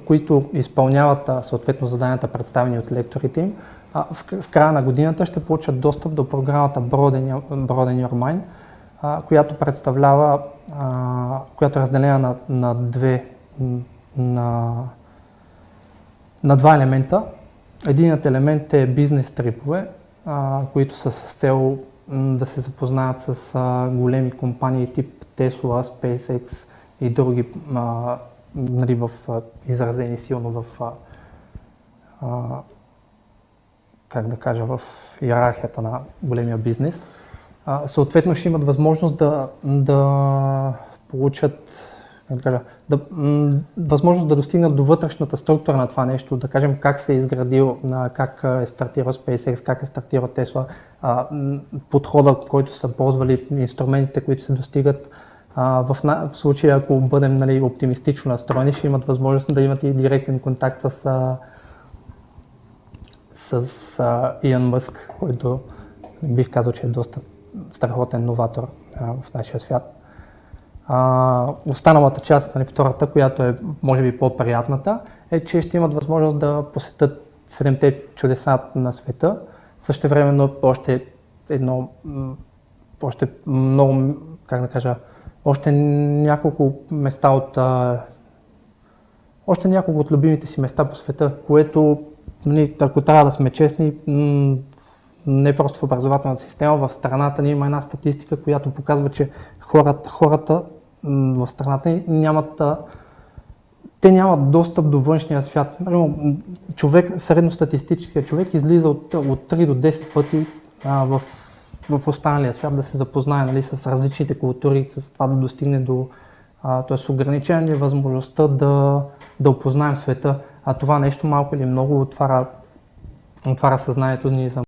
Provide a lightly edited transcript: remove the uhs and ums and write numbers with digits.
които изпълняват съответно заданията, представени от лекторите им, в края на годината ще получат достъп до програмата Broaden Your Mind, която представлява, която е разделена на два елемента. Единият елемент е бизнес трипове, които са с цел да се запознаят с големи компании тип Tesla, SpaceX и други, нали, изразени силно в в иерархията на големия бизнес. Съответно ще имат възможност да получат, възможност да достигнат до вътрешната структура на това нещо, да кажем как се е изградил, как е стартирал SpaceX, как е стартирал Tesla, подхода, който са ползвали, инструментите, които се достигат. В случая, ако бъдем, нали, оптимистично настроени, ще имат възможност да имат и директен контакт с Илон Мъск, който бих казал, че е доста страхотен новатор в нашия свят. Останалата част, нали, втората, която е може би по-приятната, е, че ще имат възможност да посетят 7-те чудеса на света. Същевременно още много, още няколко места още няколко от любимите си места по света, което, ако трябва да сме честни, не просто в образователната система, в страната ни има една статистика, която показва, че хората в страната ни нямат достъп до външния свят. Средностатистическият човек излиза от 3 до 10 пъти в останалия свят да се запознае, нали, с различните култури, с това да достигне до... т.е. ограничена е възможността да опознаем света, а това нещо малко или много отваря съзнанието ни за